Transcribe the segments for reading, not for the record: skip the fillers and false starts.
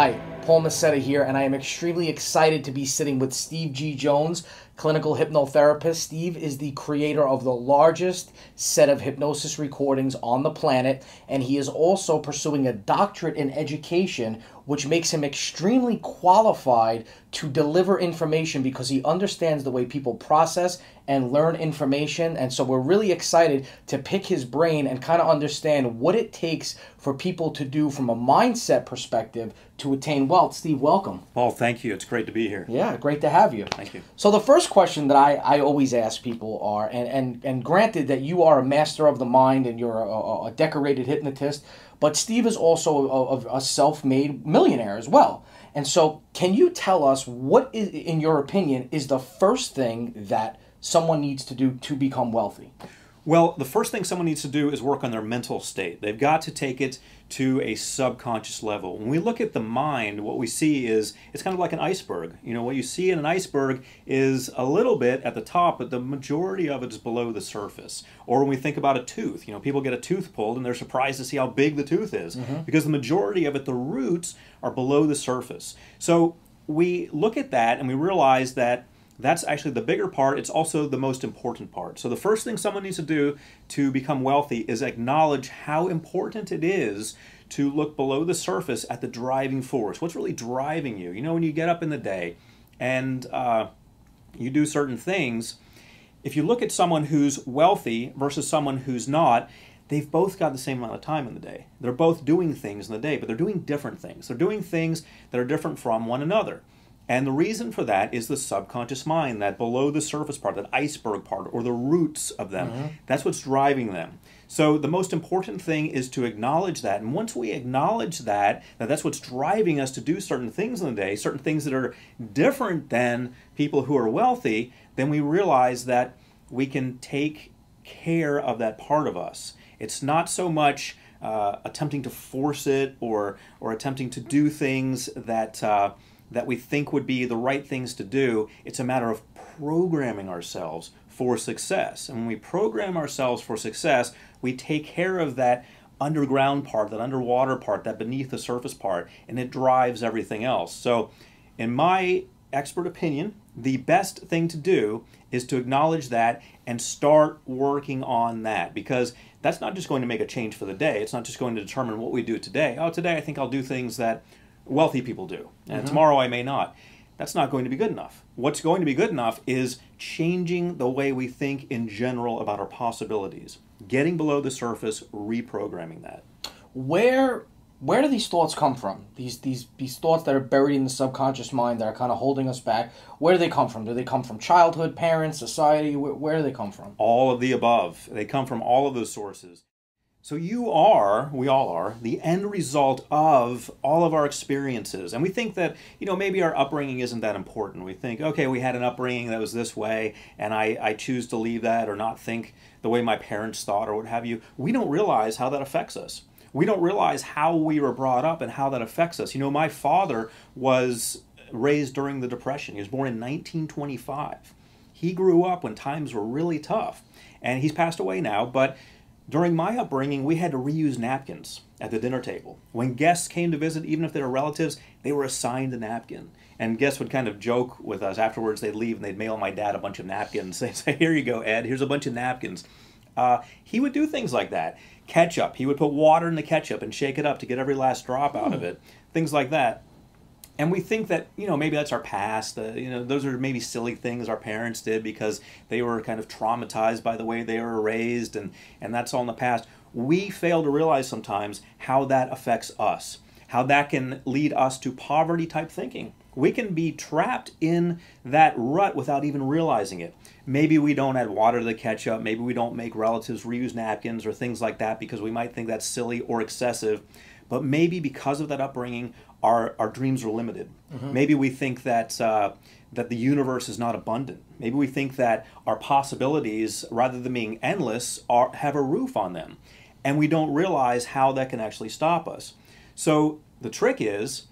Hi, Paul Masetta here, and I am extremely excited to be sitting with Steve G. Jones, clinical hypnotherapist. Steve is the creator of the largest set of hypnosis recordings on the planet, and he is also pursuing a doctorate in education, which makes him extremely qualified to deliver information because he understands the way people process and learn information. And so we're really excited to pick his brain and kind of understand what it takes for people to do from a mindset perspective to attain wealth. Steve, welcome. Paul, thank you. It's great to be here. Yeah, great to have you. Thank you. So the first question that I always ask people are, and granted that you are a master of the mind and you're a decorated hypnotist, but Steve is also a self-made millionaire as well. And so can you tell us what is, in your opinion, is the first thing that someone needs to do to become wealthy? Well, the first thing someone needs to do is work on their mental state. They've got to take it to a subconscious level. When we look at the mind, what we see is it's kind of like an iceberg. You know, what you see in an iceberg is a little bit at the top, but the majority of it is below the surface. Or when we think about a tooth, you know, people get a tooth pulled and they're surprised to see how big the tooth is because the majority of it, the roots, are below the surface. So we look at that and we realize that that's actually the bigger part. It's also the most important part. So the first thing someone needs to do to become wealthy is acknowledge how important it is to look below the surface at the driving force. What's really driving you? You know, when you get up in the day and you do certain things, if you look at someone who's wealthy versus someone who's not, they've both got the same amount of time in the day. They're both doing things in the day, but they're doing different things. They're doing things that are different from one another. And the reason for that is the subconscious mind, that below the surface part, that iceberg part, or the roots of them. That's what's driving them. So the most important thing is to acknowledge that. And once we acknowledge that that's what's driving us to do certain things in the day, certain things that are different than people who are wealthy, then we realize that we can take care of that part of us. It's not so much attempting to force it or attempting to do things that we think would be the right things to do. It's a matter of programming ourselves for success. And when we program ourselves for success, we take care of that underground part, that underwater part, that beneath the surface part, and it drives everything else. So in my expert opinion, the best thing to do is to acknowledge that and start working on that, because that's not just going to make a change for the day. It's not just going to determine what we do today. Oh, today I think I'll do things that wealthy people do, and tomorrow I may not. That's not going to be good enough. What's going to be good enough is changing the way we think in general about our possibilities, getting below the surface, reprogramming that. Where do these thoughts come from? These thoughts that are buried in the subconscious mind that are kind of holding us back, where do they come from? Do they come from childhood, parents, society? Where do they come from? All of the above. They come from all of those sources. So you are, we all are, the end result of all of our experiences. And we think that, you know, maybe our upbringing isn't that important. We think, okay, we had an upbringing that was this way, and I choose to leave that or not think the way my parents thought or what have you. We don't realize how that affects us. We don't realize how we were brought up and how that affects us. You know, my father was raised during the Depression. He was born in 1925. He grew up when times were really tough. And he's passed away now, but during my upbringing, we had to reuse napkins at the dinner table. When guests came to visit, even if they were relatives, they were assigned a napkin. And guests would kind of joke with us. Afterwards, they'd leave and they'd mail my dad a bunch of napkins. They'd say, here you go, Ed, here's a bunch of napkins. He would do things like that. Ketchup, he would put water in the ketchup and shake it up to get every last drop out of it. Things like that. And we think that, you know, maybe that's our past. You know, those are maybe silly things our parents did because they were kind of traumatized by the way they were raised, and that's all in the past. We fail to realize sometimes how that affects us, how that can lead us to poverty-type thinking. We can be trapped in that rut without even realizing it. Maybe we don't add water to the ketchup. Maybe we don't make relatives reuse napkins or things like that because we might think that's silly or excessive. But maybe because of that upbringing, our dreams are limited. Maybe we think that that the universe is not abundant. Maybe we think that our possibilities, rather than being endless, have a roof on them. And we don't realize how that can actually stop us. So the trick is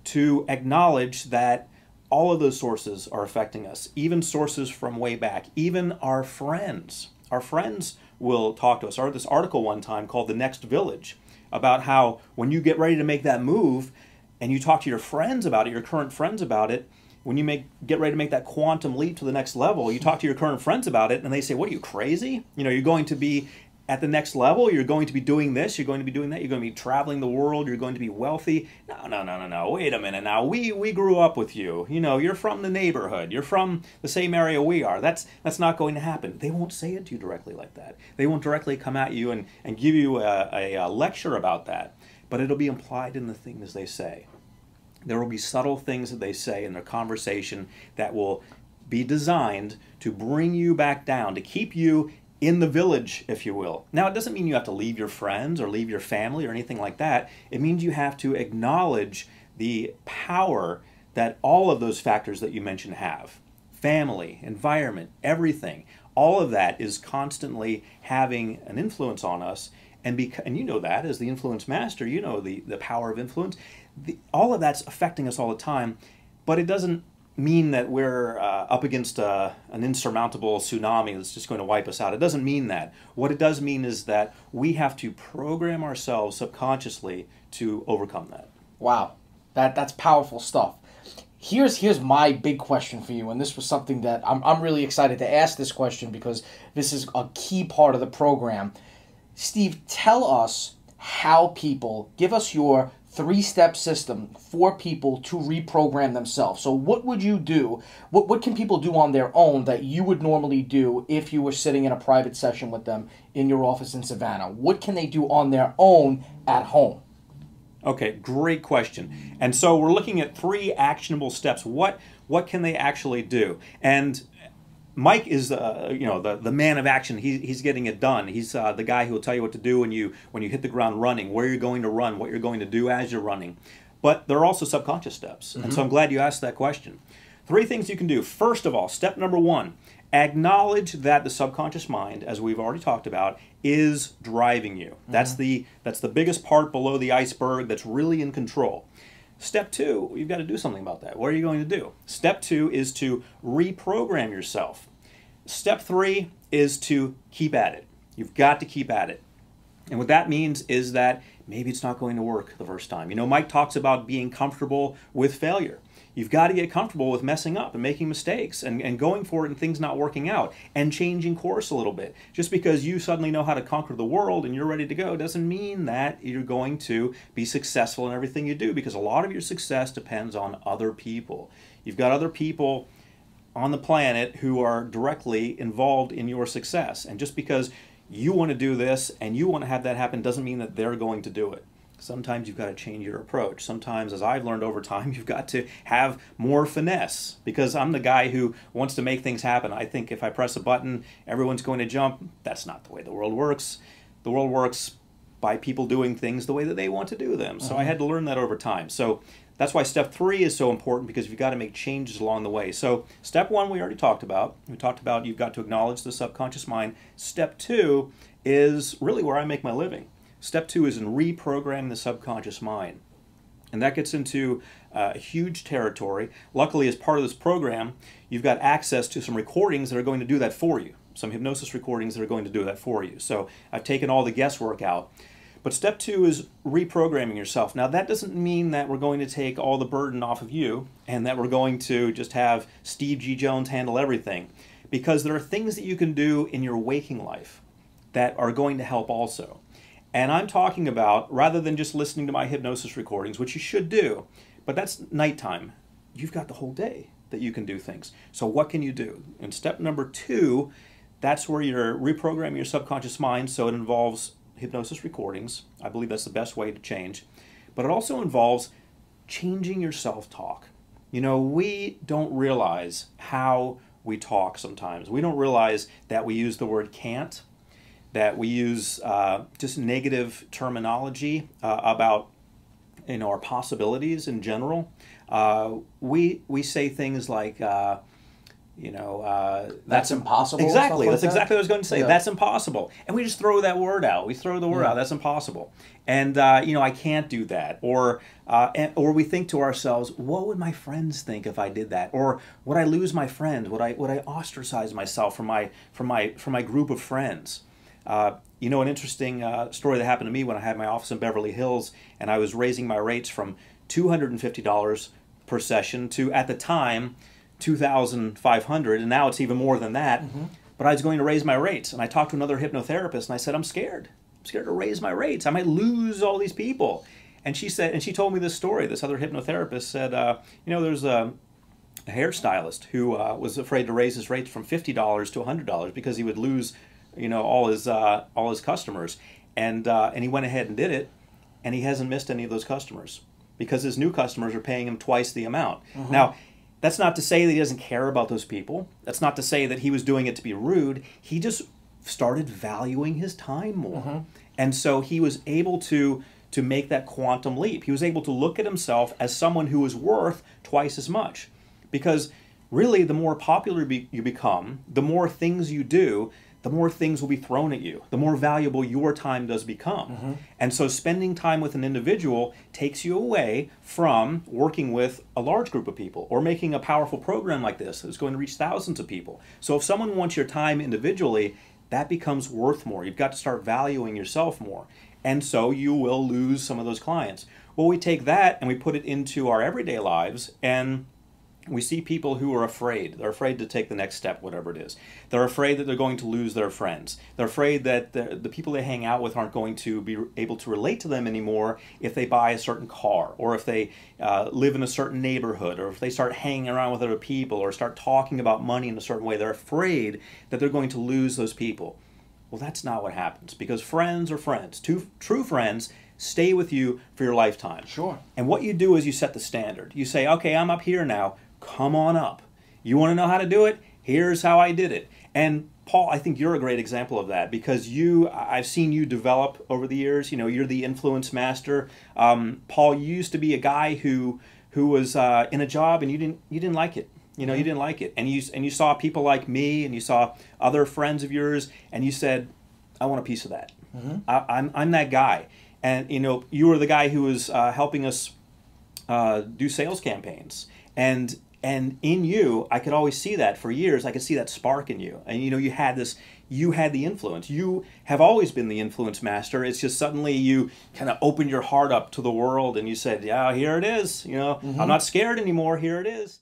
to acknowledge that all of those sources are affecting us, even sources from way back, even our friends. Our friends will talk to us. I read this article one time called The Next Village about how when you get ready to make that move, and you talk to your friends about it, your current friends about it, when you get ready to make that quantum leap to the next level, you talk to your current friends about it, and they say, what, are you crazy? You know, you're going to be at the next level, you're going to be doing this, you're going to be doing that, you're going to be traveling the world, you're going to be wealthy. No, wait a minute now. We grew up with you. You know, you're from the neighborhood. You're from the same area we are. That's not going to happen. They won't say it to you directly like that. They won't directly come at you and give you a lecture about that. But it'll be implied in the things they say. There will be subtle things that they say in their conversation that will be designed to bring you back down, to keep you in the village, if you will. Now, it doesn't mean you have to leave your friends or leave your family or anything like that. It means you have to acknowledge the power that all of those factors that you mentioned have. Family, environment, everything. All of that is constantly having an influence on us. And you know that as the influence master, you know the power of influence. All of that's affecting us all the time, but it doesn't mean that we're up against an insurmountable tsunami that's just going to wipe us out. It doesn't mean that. What it does mean is that we have to program ourselves subconsciously to overcome that. Wow, that's powerful stuff. Here's my big question for you, and this was something that I'm really excited to ask this question because this is a key part of the program. Steve, tell us how people, give us your 3-step system for people to reprogram themselves. So what would you do? What can people do on their own that you would normally do if you were sitting in a private session with them in your office in Savannah? What can they do on their own at home? Okay, great question. And so we're looking at 3 actionable steps. What can they actually do? And Mike is the man of action. He's getting it done. He's the guy who will tell you what to do when you hit the ground running, where you're going to run, what you're going to do as you're running. But there are also subconscious steps. And so I'm glad you asked that question. 3 things you can do. First of all, step number 1, acknowledge that the subconscious mind, as we've already talked about, is driving you. That's the biggest part below the iceberg that's really in control. Step 2, you've got to do something about that. What are you going to do? Step 2 is to reprogram yourself. Step 3 is to keep at it. You've got to keep at it. And what that means is that maybe it's not going to work the first time. You know, Mike talks about being comfortable with failure. You've got to get comfortable with messing up and making mistakes and going for it and things not working out and changing course a little bit. Just because you suddenly know how to conquer the world and you're ready to go doesn't mean that you're going to be successful in everything you do, because a lot of your success depends on other people. You've got other people on the planet who are directly involved in your success. And just because you want to do this and you want to have that happen doesn't mean that they're going to do it. Sometimes you've got to change your approach. Sometimes, as I've learned over time, you've got to have more finesse, because I'm the guy who wants to make things happen. I think if I press a button, everyone's going to jump. That's not the way the world works. The world works by people doing things the way that they want to do them. So I had to learn that over time. So that's why step 3 is so important, because you've got to make changes along the way. So step 1 we already talked about. We talked about you've got to acknowledge the subconscious mind. Step 2 is really where I make my living. Step 2 is in reprogramming the subconscious mind. And that gets into huge territory. Luckily, as part of this program, you've got access to some recordings that are going to do that for you. Some hypnosis recordings that are going to do that for you. So I've taken all the guesswork out. But step 2 is reprogramming yourself. Now, that doesn't mean that we're going to take all the burden off of you and that we're going to just have Steve G. Jones handle everything. Because there are things that you can do in your waking life that are going to help also. And I'm talking about, rather than just listening to my hypnosis recordings, which you should do, but that's nighttime. You've got the whole day that you can do things. So what can you do? In step number 2, that's where you're reprogramming your subconscious mind. So it involves hypnosis recordings. I believe that's the best way to change. But it also involves changing your self-talk. You know, we don't realize how we talk sometimes. We don't realize that we use the word can't, that we use just negative terminology about our possibilities in general. We say things like, that's impossible. Exactly. Like that's exactly what I was going to say. Yeah. That's impossible. And we just throw that word out. We throw the word out. That's impossible. And, I can't do that. Or we think to ourselves, what would my friends think if I did that? Or would I lose my friends? Would I ostracize myself from my group of friends? An interesting story that happened to me when I had my office in Beverly Hills, and I was raising my rates from $250 per session to, at the time, $2,500, and now it's even more than that. But I was going to raise my rates, and I talked to another hypnotherapist, and I said, I'm scared. I'm scared to raise my rates. I might lose all these people. And she said, and she told me this story. This other hypnotherapist said, there's a hairstylist who was afraid to raise his rates from $50 to $100 because he would lose, all his customers. And he went ahead and did it, and he hasn't missed any of those customers because his new customers are paying him twice the amount. Now, that's not to say that he doesn't care about those people. That's not to say that he was doing it to be rude. He just started valuing his time more. And so he was able to make that quantum leap. He was able to look at himself as someone who was worth twice as much. Because really, the more popular you become, the more things you do, the more things will be thrown at you, the more valuable your time does become. And so spending time with an individual takes you away from working with a large group of people or making a powerful program like this that's going to reach thousands of people. So if someone wants your time individually, that becomes worth more. You've got to start valuing yourself more. And so you will lose some of those clients. Well, we take that and we put it into our everyday lives, and we see people who are afraid. They're afraid to take the next step, whatever it is. They're afraid that they're going to lose their friends. They're afraid that the people they hang out with aren't going to be able to relate to them anymore if they buy a certain car, or if they live in a certain neighborhood, or if they start hanging around with other people, or start talking about money in a certain way. They're afraid that they're going to lose those people. Well, that's not what happens, because friends are friends. True friends stay with you for your lifetime. Sure. And what you do is you set the standard. You say, okay, I'm up here now. Come on up. You want to know how to do it? Here's how I did it. And Paul, I think you're a great example of that, because I've seen you develop over the years. You're the influence master. Paul, you used to be a guy who was in a job and you didn't like it. You didn't like it, and you saw people like me, and you saw other friends of yours, and you said, I want a piece of that. I'm that guy. And you were the guy who was helping us do sales campaigns, and in you, I could always see that for years. I could see that spark in you, and you had the influence. You have always been the influence master. It's just suddenly you kind of opened your heart up to the world, and you said, yeah, here it is. I'm not scared anymore. Here it is.